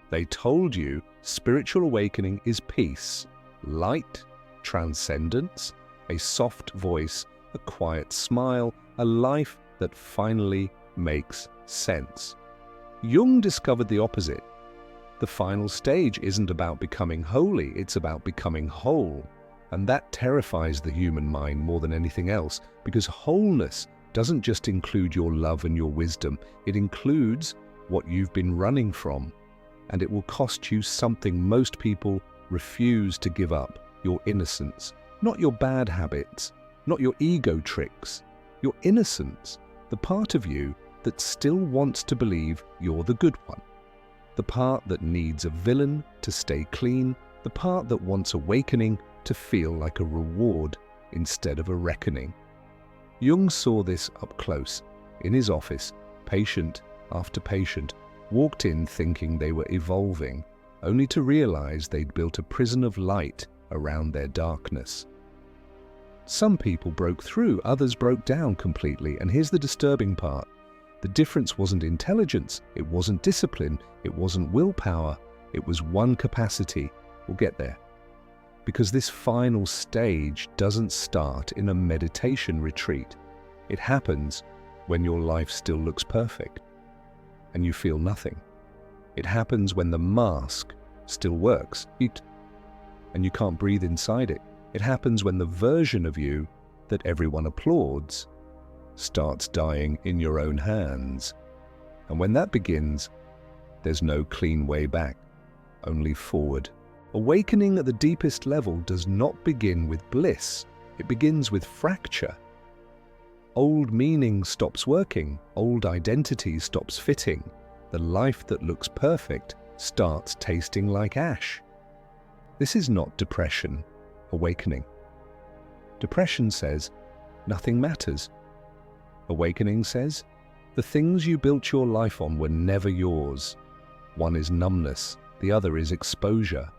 They told you spiritual awakening is peace, light, transcendence, a soft voice, a quiet smile, a life that finally makes sense. Jung discovered the opposite. The final stage isn't about becoming holy, it's about becoming whole. And that terrifies the human mind more than anything else, because wholeness doesn't just include your love and your wisdom, it includes what you've been running from. And it will cost you something most people refuse to give up: your innocence. Not your bad habits, not your ego tricks, your innocence, the part of you that still wants to believe you're the good one. The part that needs a villain to stay clean, the part that wants awakening to feel like a reward instead of a reckoning. Jung saw this up close. In his office, patient after patient walked in thinking they were evolving, only to realize they'd built a prison of light around their darkness. Some people broke through, others broke down completely, and here's the disturbing part. The difference wasn't intelligence, it wasn't discipline, it wasn't willpower, it was one capacity. We'll get there. Because this final stage doesn't start in a meditation retreat. It happens when your life still looks perfect and you feel nothing. It happens when the mask still works and you can't breathe inside it. It happens when the version of you that everyone applauds starts dying in your own hands. And when that begins, there's no clean way back, only forward. Awakening at the deepest level does not begin with bliss, it begins with fracture. Old meaning stops working, old identity stops fitting. The life that looks perfect starts tasting like ash. This is not depression, awakening. Depression says, nothing matters. Awakening says, the things you built your life on were never yours. One is numbness, the other is exposure.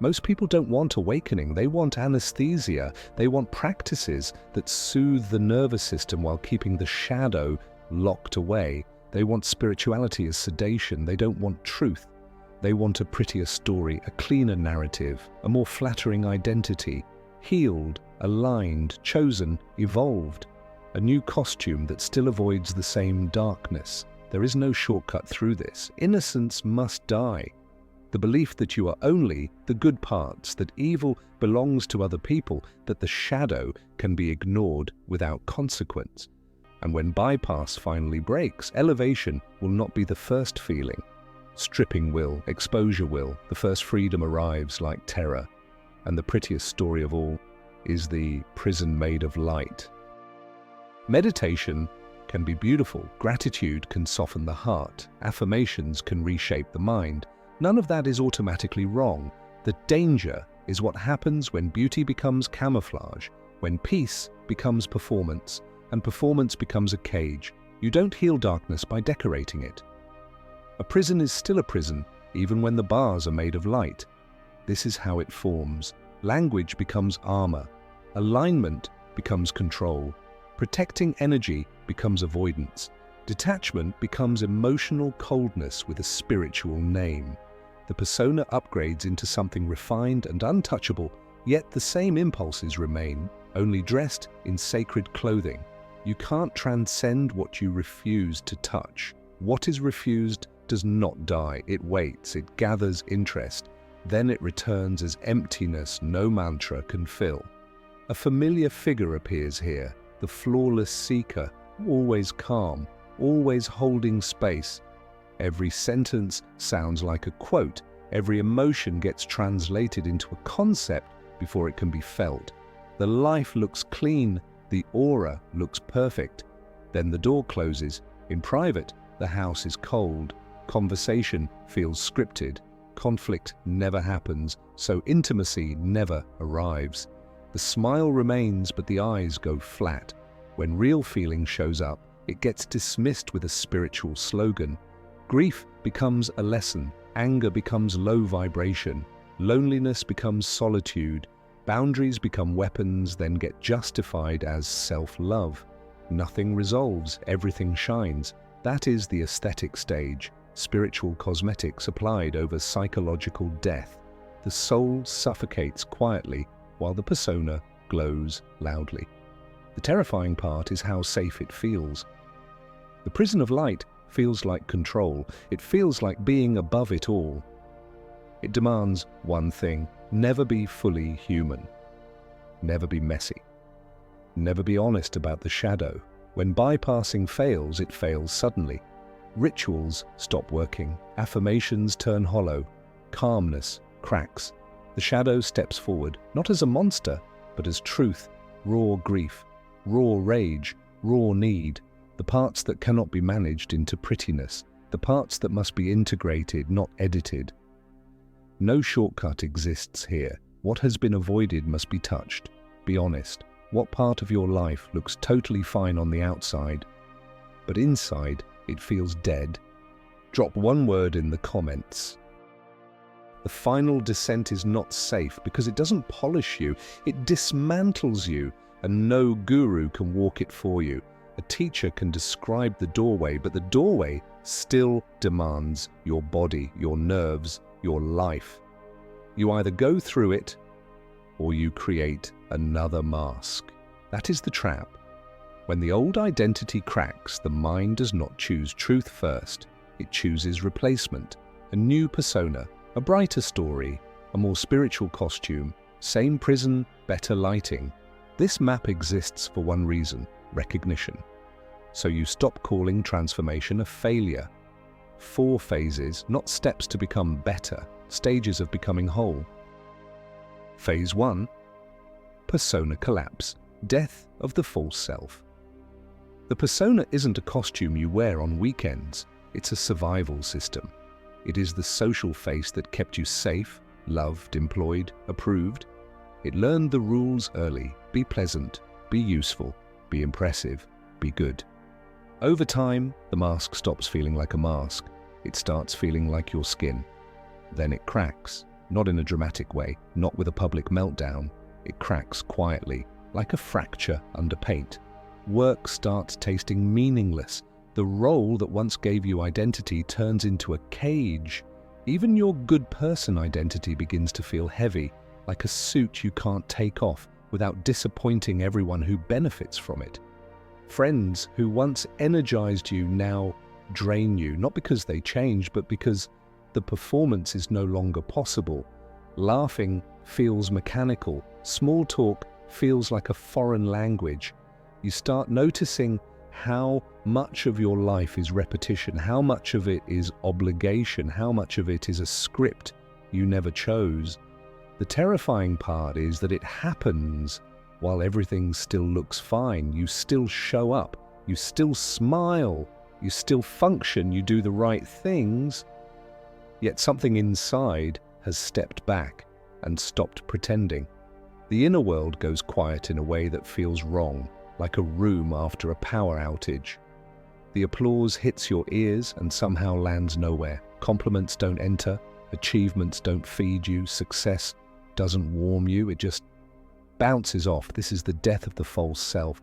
Most people don't want awakening, they want anesthesia. They want practices that soothe the nervous system while keeping the shadow locked away. They want spirituality as sedation, they don't want truth. They want a prettier story, a cleaner narrative, a more flattering identity, healed, aligned, chosen, evolved. A new costume that still avoids the same darkness. There is no shortcut through this. Innocence must die. The belief that you are only the good parts, that evil belongs to other people, that the shadow can be ignored without consequence. And when bypass finally breaks, elevation will not be the first feeling. Stripping will, exposure will, the first freedom arrives like terror. And the prettiest story of all is the prison made of light. Meditation can be beautiful, gratitude can soften the heart, affirmations can reshape the mind. None of that is automatically wrong. The danger is what happens when beauty becomes camouflage, when peace becomes performance, and performance becomes a cage. You don't heal darkness by decorating it. A prison is still a prison, even when the bars are made of light. This is how it forms. Language becomes armor. Alignment becomes control. Protecting energy becomes avoidance. Detachment becomes emotional coldness with a spiritual name. The persona upgrades into something refined and untouchable, yet the same impulses remain, only dressed in sacred clothing. You can't transcend what you refuse to touch. What is refused does not die. It waits, it gathers interest. Then it returns as emptiness no mantra can fill. A familiar figure appears here, the flawless seeker, always calm, always holding space. Every sentence sounds like a quote. Every emotion gets translated into a concept before it can be felt. The life looks clean, the aura looks perfect. Then the door closes. In private, the house is cold. Conversation feels scripted. Conflict never happens, so intimacy never arrives. The smile remains, but the eyes go flat. When real feeling shows up, it gets dismissed with a spiritual slogan. Grief becomes a lesson, anger becomes low vibration, loneliness becomes solitude, boundaries become weapons, then get justified as self-love. Nothing resolves, everything shines. That is the aesthetic stage. spiritual cosmetics applied over psychological death. The soul suffocates quietly while the persona glows loudly. The terrifying part is how safe it feels. The prison of light feels like control. It feels like being above it all. It demands one thing: never be fully human. Never be messy. Never be honest about the shadow. When bypassing fails, it fails suddenly. Rituals stop working. Affirmations turn hollow. Calmness cracks. The shadow steps forward, not as a monster, but as truth, raw grief, raw rage, raw need. The parts that cannot be managed into prettiness. The parts that must be integrated, not edited. No shortcut exists here. What has been avoided must be touched. Be honest. What part of your life looks totally fine on the outside, but inside it feels dead? Drop one word in the comments. The final descent is not safe because it doesn't polish you, it dismantles you, and no guru can walk it for you. A teacher can describe the doorway, but the doorway still demands your body, your nerves, your life. You either go through it or you create another mask. That is the trap. When the old identity cracks, the mind does not choose truth first. It chooses replacement, a new persona, a brighter story, a more spiritual costume, same prison, better lighting. This map exists for one reason: recognition. So you stop calling transformation a failure. 4 phases, not steps to become better, stages of becoming whole. Phase 1. Persona collapse, death of the false self. The persona isn't a costume you wear on weekends, it's a survival system. It is the social face that kept you safe, loved, employed, approved. It learned the rules early: be pleasant, be useful, be impressive, be good. Over time, the mask stops feeling like a mask. It starts feeling like your skin. Then it cracks, not in a dramatic way, not with a public meltdown. It cracks quietly, like a fracture under paint. Work starts tasting meaningless. The role that once gave you identity turns into a cage. Even your good person identity begins to feel heavy, like a suit you can't take off without disappointing everyone who benefits from it. Friends who once energized you now drain you, not because they changed, but because the performance is no longer possible. Laughing feels mechanical. Small talk feels like a foreign language. You start noticing how much of your life is repetition, how much of it is obligation, how much of it is a script you never chose. The terrifying part is that it happens while everything still looks fine. You still show up, you still smile, you still function, you do the right things, yet something inside has stepped back and stopped pretending. The inner world goes quiet in a way that feels wrong, like a room after a power outage. The applause hits your ears and somehow lands nowhere. Compliments don't enter, achievements don't feed you, success doesn't warm you, it just bounces off. This is the death of the false self,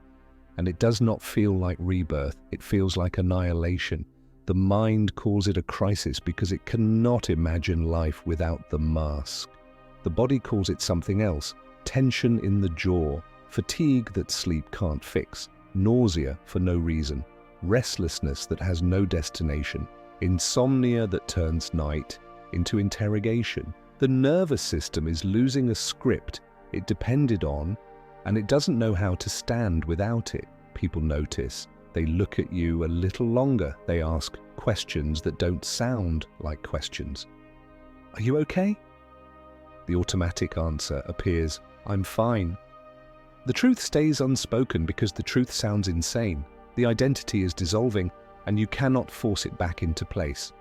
and it does not feel like rebirth. It feels like annihilation. The mind calls it a crisis because it cannot imagine life without the mask. The body calls it something else: tension in the jaw, fatigue that sleep can't fix, nausea for no reason, restlessness that has no destination, insomnia that turns night into interrogation. The nervous system is losing a script it depended on, and it doesn't know how to stand without it. People notice. They look at you a little longer. They ask questions that don't sound like questions. Are you okay? The automatic answer appears, I'm fine. The truth stays unspoken because the truth sounds insane. The identity is dissolving, and you cannot force it back into place.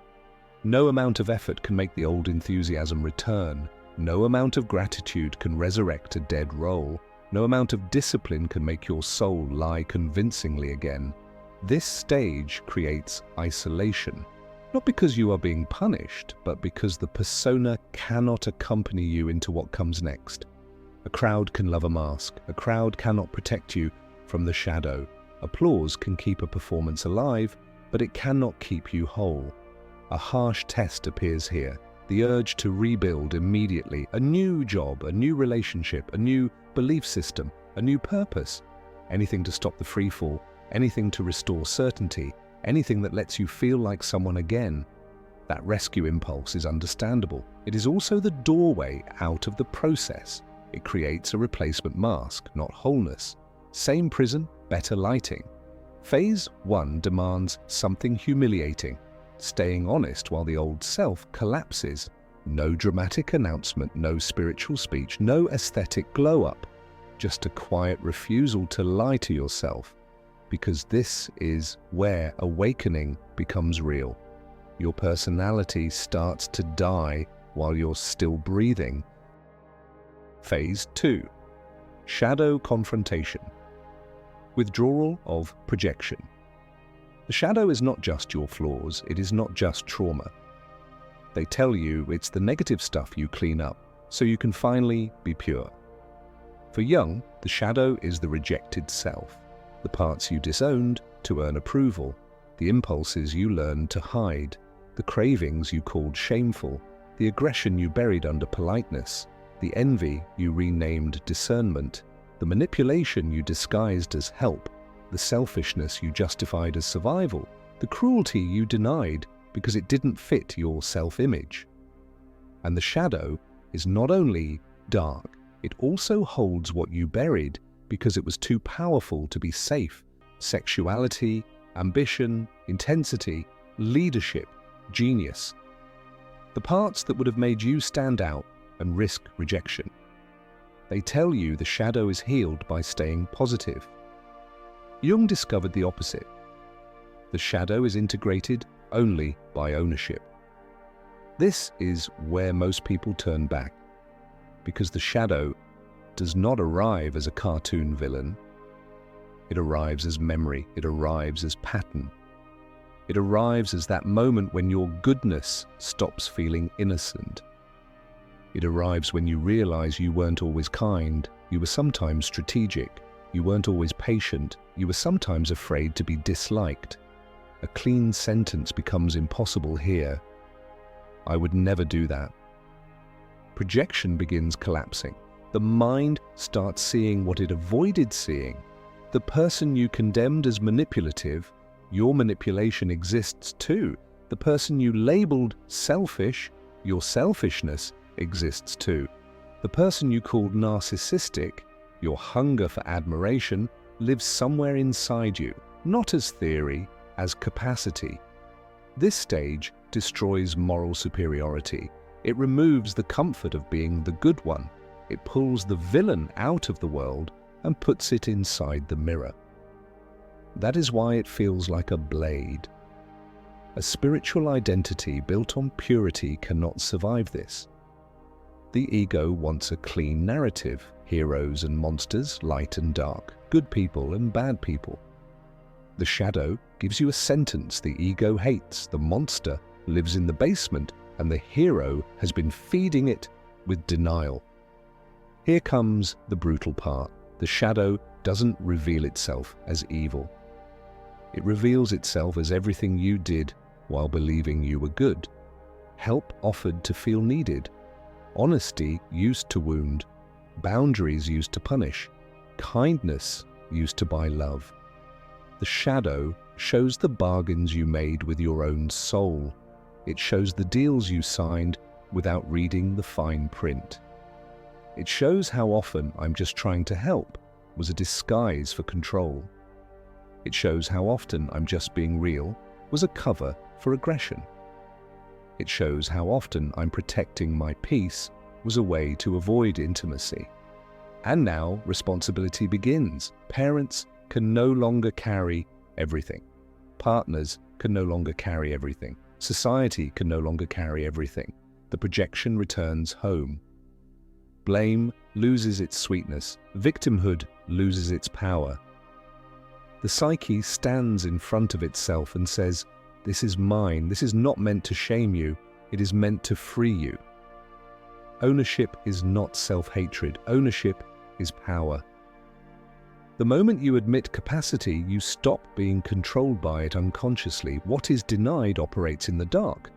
No amount of effort can make the old enthusiasm return. No amount of gratitude can resurrect a dead role. No amount of discipline can make your soul lie convincingly again. This stage creates isolation, not because you are being punished, but because the persona cannot accompany you into what comes next. A crowd can love a mask. A crowd cannot protect you from the shadow. Applause can keep a performance alive, but it cannot keep you whole. A harsh test appears here, the urge to rebuild immediately, a new job, a new relationship, a new belief system, a new purpose. Anything to stop the freefall, anything to restore certainty, anything that lets you feel like someone again. That rescue impulse is understandable. It is also the doorway out of the process. It creates a replacement mask, not wholeness. Same prison, better lighting. Phase 1 demands something humiliating. Staying honest while the old self collapses. No dramatic announcement, no spiritual speech, no aesthetic glow-up. Just a quiet refusal to lie to yourself. Because this is where awakening becomes real. Your personality starts to die while you're still breathing. Phase 2. Shadow confrontation. Withdrawal of projection. The shadow is not just your flaws, it is not just trauma. They tell you it's the negative stuff you clean up, so you can finally be pure. For Jung, the shadow is the rejected self, the parts you disowned to earn approval, the impulses you learned to hide, the cravings you called shameful, the aggression you buried under politeness, the envy you renamed discernment, the manipulation you disguised as help, the selfishness you justified as survival, the cruelty you denied because it didn't fit your self-image. And the shadow is not only dark, it also holds what you buried because it was too powerful to be safe: sexuality, ambition, intensity, leadership, genius. The parts that would have made you stand out and risk rejection. They tell you the shadow is healed by staying positive. Jung discovered the opposite. The shadow is integrated only by ownership. This is where most people turn back, because the shadow does not arrive as a cartoon villain. It arrives as memory, it arrives as pattern. It arrives as that moment when your goodness stops feeling innocent. It arrives when you realize you weren't always kind, you were sometimes strategic, you weren't always patient, you were sometimes afraid to be disliked. A clean sentence becomes impossible here. I would never do that. Projection begins collapsing. The mind starts seeing what it avoided seeing. The person you condemned as manipulative, your manipulation exists too. The person you labeled selfish, your selfishness exists too. The person you called narcissistic, your hunger for admiration, lives somewhere inside you, not as theory, as capacity. This stage destroys moral superiority. It removes the comfort of being the good one. It pulls the villain out of the world and puts it inside the mirror. That is why it feels like a blade. A spiritual identity built on purity cannot survive this. The ego wants a clean narrative, heroes and monsters, light and dark, good people and bad people. The shadow gives you a sentence the ego hates, the monster lives in the basement, and the hero has been feeding it with denial. Here comes the brutal part. The shadow doesn't reveal itself as evil. It reveals itself as everything you did while believing you were good. Help offered to feel needed. Honesty used to wound. Boundaries used to punish. Kindness used to buy love. The shadow shows the bargains you made with your own soul. It shows the deals you signed without reading the fine print. It shows how often "I'm just trying to help" was a disguise for control. It shows how often "I'm just being real" was a cover for aggression. It shows how often "I'm protecting my peace" was a way to avoid intimacy. And now responsibility begins. Parents can no longer carry everything. Partners can no longer carry everything. Society can no longer carry everything. The projection returns home. Blame loses its sweetness. Victimhood loses its power. The psyche stands in front of itself and says, "This is mine. This is not meant to shame you. It is meant to free you." Ownership is not self-hatred. Ownership is power. The moment you admit capacity, you stop being controlled by it unconsciously. What is denied operates in the dark.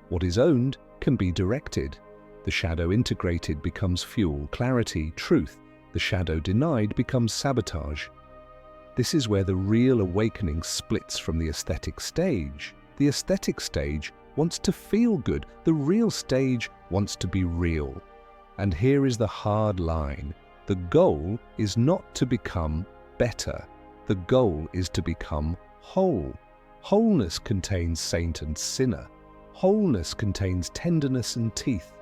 What is owned can be directed. The shadow integrated becomes fuel, clarity, truth. The shadow denied becomes sabotage. This is where the real awakening splits from the aesthetic stage. The aesthetic stage wants to feel good. The real stage wants to be real. And here is the hard line. The goal is not to become better. The goal is to become whole. Wholeness contains saint and sinner. Wholeness contains tenderness and teeth.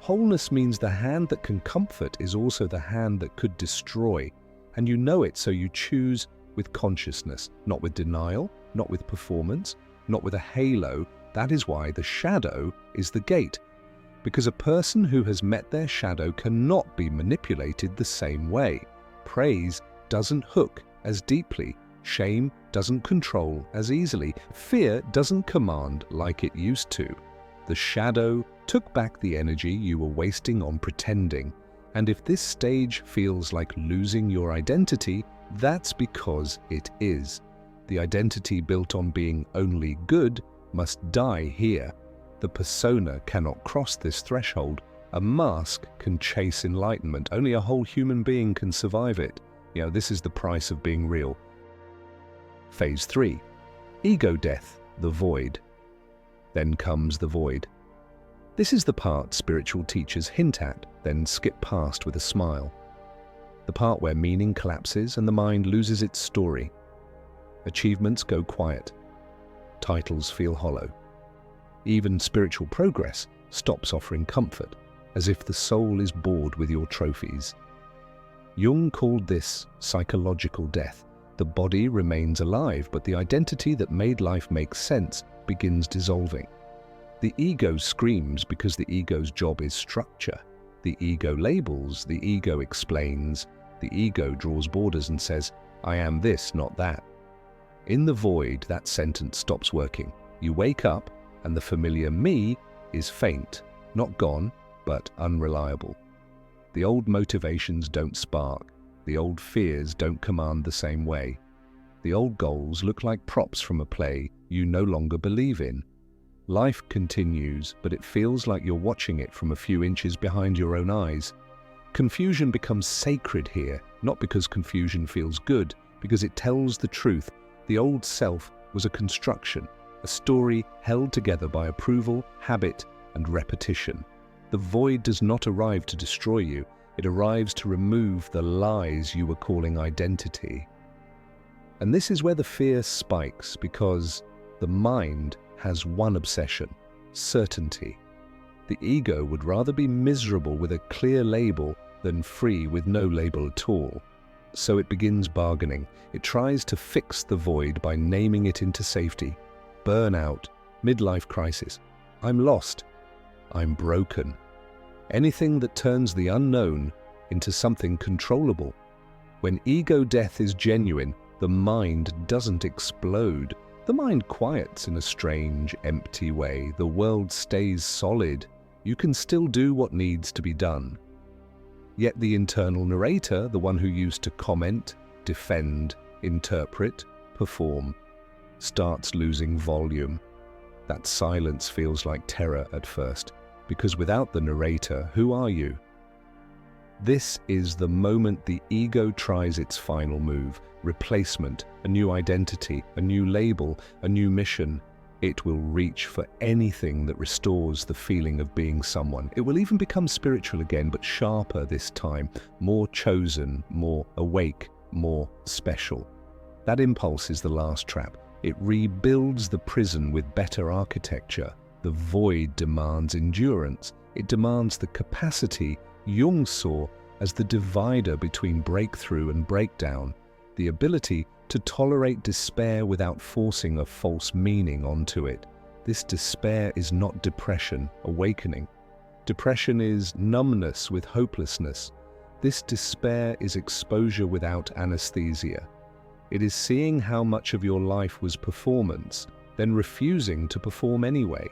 Wholeness means the hand that can comfort is also the hand that could destroy. And you know it, so you choose with consciousness, not with denial, not with performance, not with a halo. That is why the shadow is the gate. Because a person who has met their shadow cannot be manipulated the same way. Praise doesn't hook as deeply. Shame doesn't control as easily. Fear doesn't command like it used to. The shadow took back the energy you were wasting on pretending. And if this stage feels like losing your identity, that's because it is. The identity built on being only good must die here. The persona cannot cross this threshold. A mask can chase enlightenment. Only a whole human being can survive it. This is the price of being real. Phase 3. Ego death, the void. Then comes the void. This is the part spiritual teachers hint at, then skip past with a smile. The part where meaning collapses and the mind loses its story. Achievements go quiet. Titles feel hollow. Even spiritual progress stops offering comfort, as if the soul is bored with your trophies. Jung called this psychological death. The body remains alive, but the identity that made life make sense begins dissolving. The ego screams because the ego's job is structure. The ego labels, the ego explains, the ego draws borders and says, I am this, not that. In the void, that sentence stops working. You wake up, and the familiar me is faint, not gone, but unreliable. The old motivations don't spark. The old fears don't command the same way. The old goals look like props from a play you no longer believe in. Life continues, but it feels like you're watching it from a few inches behind your own eyes. Confusion becomes sacred here, not because confusion feels good, because it tells the truth. The old self was a construction, a story held together by approval, habit, and repetition. The void does not arrive to destroy you. It arrives to remove the lies you were calling identity. And this is where the fear spikes, because the mind has one obsession: certainty. The ego would rather be miserable with a clear label than free with no label at all. So it begins bargaining. It tries to fix the void by naming it into safety. Burnout, midlife crisis. I'm lost. I'm broken. Anything that turns the unknown into something controllable. When ego death is genuine, the mind doesn't explode. The mind quiets in a strange, empty way. The world stays solid. You can still do what needs to be done. Yet the internal narrator, the one who used to comment, defend, interpret, perform, starts losing volume. That silence feels like terror at first, because without the narrator, who are you? This is the moment the ego tries its final move: replacement, a new identity, a new label, a new mission. It will reach for anything that restores the feeling of being someone. It will even become spiritual again, but sharper this time, more chosen, more awake, more special. That impulse is the last trap. It rebuilds the prison with better architecture. The void demands endurance. It demands the capacity Jung saw as the divider between breakthrough and breakdown, the ability to tolerate despair without forcing a false meaning onto it. This despair is not depression, awakening. Depression is numbness with hopelessness. This despair is exposure without anesthesia. It is seeing how much of your life was performance, then refusing to perform anyway.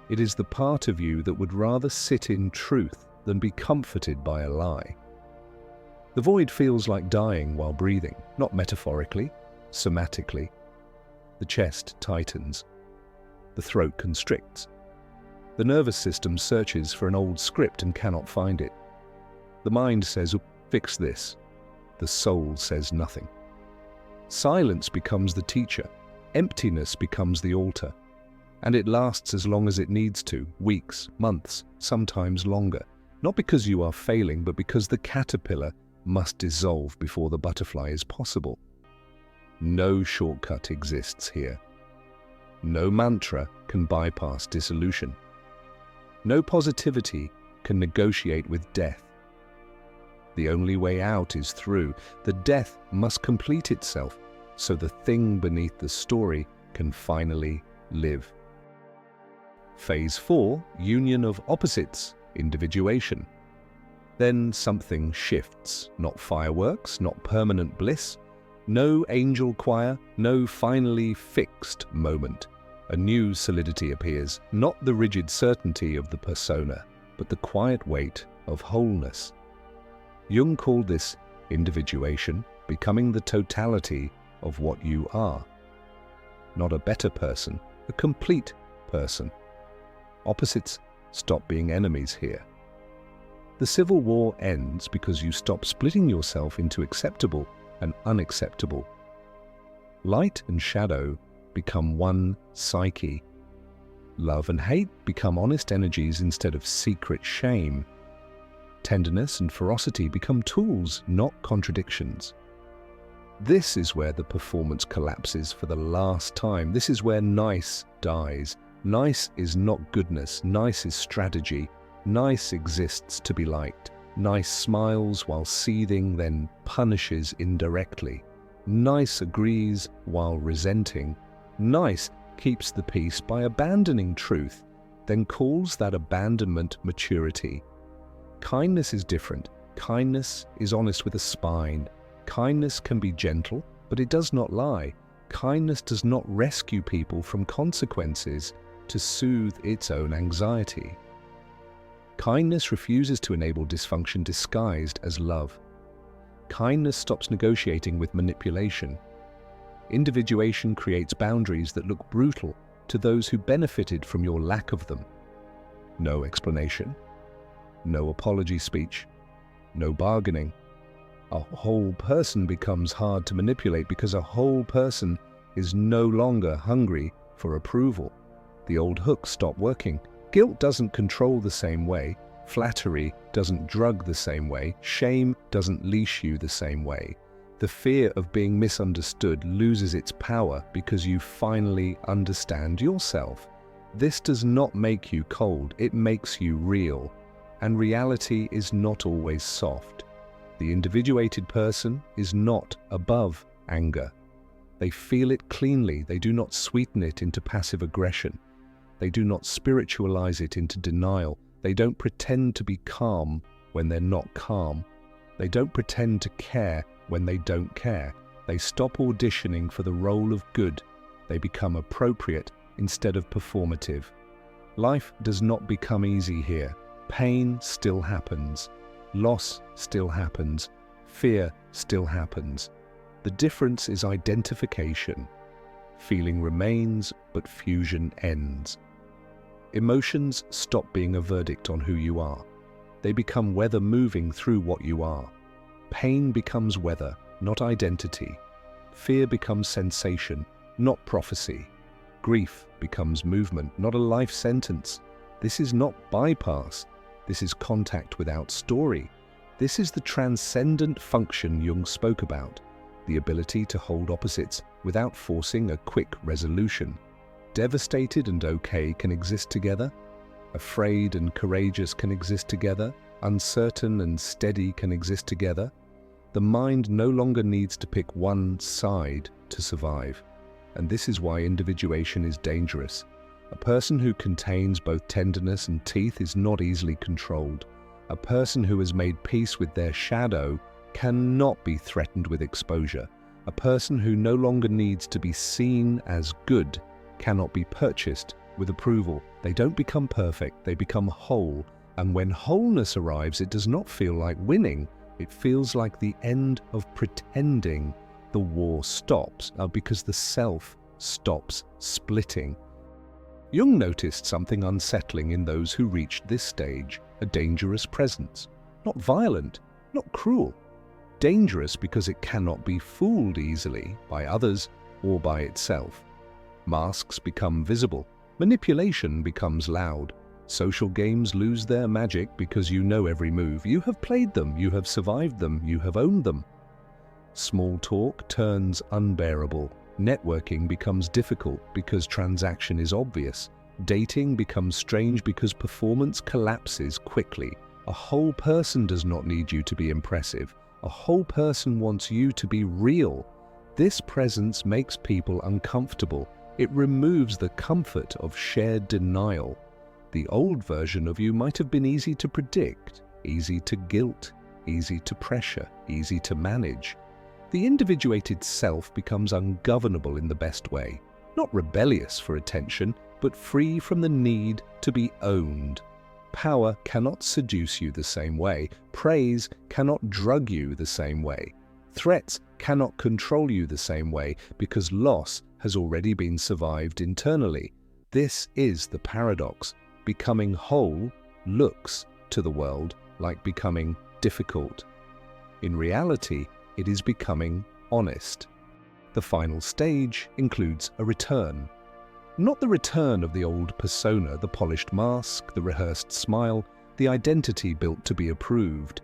It is the part of you that would rather sit in truth than be comforted by a lie. The void feels like dying while breathing, not metaphorically, somatically. The chest tightens. The throat constricts. The nervous system searches for an old script and cannot find it. The mind says, "Fix this." The soul says nothing. Silence becomes the teacher. Emptiness becomes the altar. And it lasts as long as it needs to, weeks, months, sometimes longer. Not because you are failing, but because the caterpillar must dissolve before the butterfly is possible. No shortcut exists here. No mantra can bypass dissolution. No positivity can negotiate with death. The only way out is through. The death must complete itself, so the thing beneath the story can finally live. Phase 4, union of opposites, individuation. Then something shifts, not fireworks, not permanent bliss, no angel choir, no finally fixed moment. A new solidity appears, not the rigid certainty of the persona, but the quiet weight of wholeness. Jung called this individuation, becoming the totality of what you are. Not a better person, a complete person. Opposites stop being enemies here. The civil war ends because you stop splitting yourself into acceptable and unacceptable. Light and shadow become one psyche. Love and hate become honest energies instead of secret shame. Tenderness and ferocity become tools, not contradictions. This is where the performance collapses for the last time. This is where nice dies. Nice is not goodness. Nice is strategy. Nice exists to be liked. Nice smiles while seething, then punishes indirectly. Nice agrees while resenting. Nice keeps the peace by abandoning truth, then calls that abandonment maturity. Kindness is different. Kindness is honest with a spine. Kindness can be gentle, but it does not lie. Kindness does not rescue people from consequences to soothe its own anxiety. Kindness refuses to enable dysfunction disguised as love. Kindness stops negotiating with manipulation. Individuation creates boundaries that look brutal to those who benefited from your lack of them. No explanation, no apology speech, no bargaining. A whole person becomes hard to manipulate because a whole person is no longer hungry for approval. The old hooks stop working. Guilt doesn't control the same way. Flattery doesn't drug the same way. Shame doesn't leash you the same way. The fear of being misunderstood loses its power because you finally understand yourself. This does not make you cold, it makes you real. And reality is not always soft. The individuated person is not above anger. They feel it cleanly, they do not sweeten it into passive aggression. They do not spiritualize it into denial. They don't pretend to be calm when they're not calm. They don't pretend to care when they don't care. They stop auditioning for the role of good. They become appropriate instead of performative. Life does not become easy here. Pain still happens. Loss still happens. Fear still happens. The difference is identification. Feeling remains, but fusion ends. Emotions stop being a verdict on who you are. They become weather moving through what you are. Pain becomes weather, not identity. Fear becomes sensation, not prophecy. Grief becomes movement, not a life sentence. This is not bypass. This is contact without story. This is the transcendent function Jung spoke about, the ability to hold opposites without forcing a quick resolution. Devastated and okay can exist together. Afraid and courageous can exist together. Uncertain and steady can exist together. The mind no longer needs to pick one side to survive. And this is why individuation is dangerous. A person who contains both tenderness and teeth is not easily controlled. A person who has made peace with their shadow cannot be threatened with exposure. A person who no longer needs to be seen as good cannot be purchased with approval. They don't become perfect, they become whole. And when wholeness arrives, it does not feel like winning. It feels like the end of pretending. The war stops because the self stops splitting. Jung noticed something unsettling in those who reached this stage, a dangerous presence. Not violent, not cruel. Dangerous because it cannot be fooled easily by others or by itself. Masks become visible. Manipulation becomes loud. Social games lose their magic because you know every move. You have played them, you have survived them, you have owned them. Small talk turns unbearable. Networking becomes difficult because transaction is obvious. Dating becomes strange because performance collapses quickly. A whole person does not need you to be impressive. A whole person wants you to be real. This presence makes people uncomfortable. It removes the comfort of shared denial. The old version of you might have been easy to predict, easy to guilt, easy to pressure, easy to manage. The individuated self becomes ungovernable in the best way, not rebellious for attention, but free from the need to be owned. Power cannot seduce you the same way. Praise cannot drug you the same way. Threats cannot control you the same way because loss has already been survived internally. This is the paradox. Becoming whole looks to the world like becoming difficult. In reality, it is becoming honest. The final stage includes a return. Not the return of the old persona, the polished mask, the rehearsed smile, the identity built to be approved.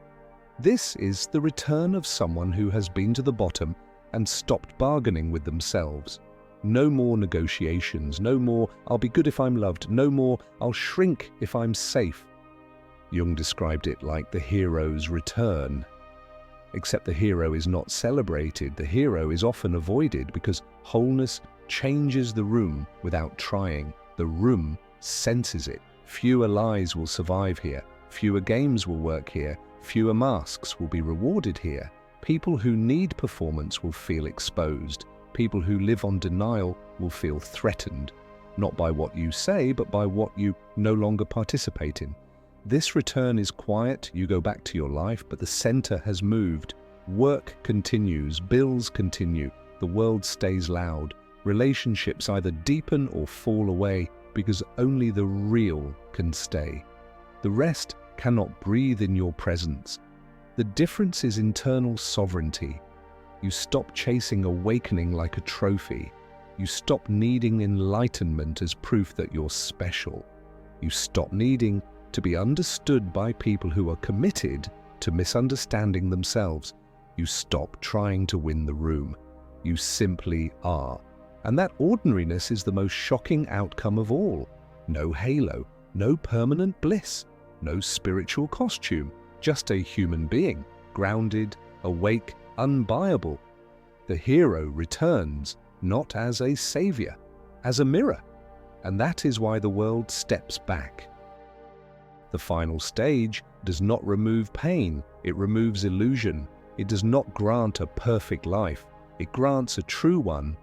This is the return of someone who has been to the bottom and stopped bargaining with themselves. No more negotiations, no more "I'll be good if I'm loved," no more "I'll shrink if I'm safe." Jung described it like the hero's return. Except the hero is not celebrated, the hero is often avoided because wholeness changes the room without trying. The room senses it. Fewer lies will survive here. Fewer games will work here. Fewer masks will be rewarded here. People who need performance will feel exposed. People who live on denial will feel threatened, not by what you say, but by what you no longer participate in. This return is quiet, you go back to your life, but the center has moved. Work continues, bills continue, the world stays loud. Relationships either deepen or fall away because only the real can stay. The rest cannot breathe in your presence. The difference is internal sovereignty. You stop chasing awakening like a trophy. You stop needing enlightenment as proof that you're special. You stop needing to be understood by people who are committed to misunderstanding themselves. You stop trying to win the room. You simply are. And that ordinariness is the most shocking outcome of all. No halo, no permanent bliss, no spiritual costume, just a human being, grounded, awake, unbuyable. The hero returns, not as a savior, as a mirror. And that is why the world steps back. The final stage does not remove pain, it removes illusion. It does not grant a perfect life, it grants a true one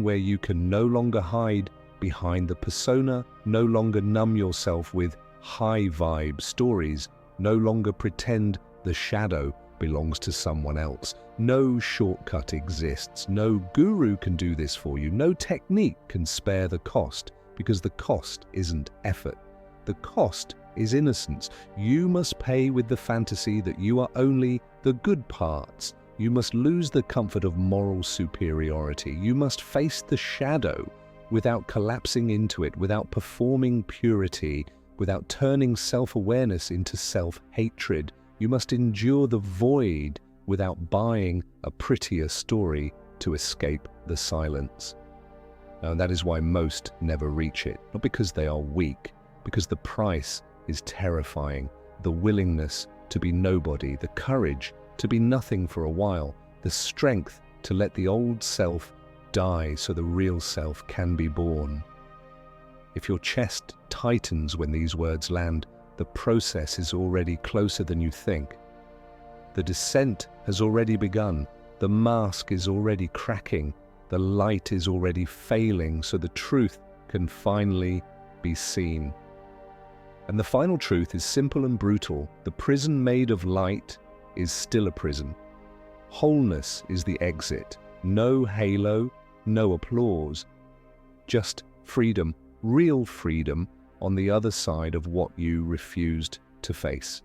where you can no longer hide behind the persona, no longer numb yourself with high-vibe stories, no longer pretend the shadow belongs to someone else. No shortcut exists, no guru can do this for you, no technique can spare the cost, because the cost isn't effort. The cost is innocence. You must pay with the fantasy that you are only the good parts. You must lose the comfort of moral superiority. You must face the shadow without collapsing into it, without performing purity, without turning self-awareness into self-hatred. You must endure the void without buying a prettier story to escape the silence. Now, that is why most never reach it, not because they are weak, because the price is terrifying. The willingness to be nobody, the courage to be nothing for a while, the strength to let the old self die so the real self can be born. If your chest tightens when these words land, the process is already closer than you think. The descent has already begun. The mask is already cracking. The light is already failing, so the truth can finally be seen. And the final truth is simple and brutal. The prison made of light is still a prison. Wholeness is the exit. No halo, no applause. Just freedom real freedom on the other side of what you refused to face.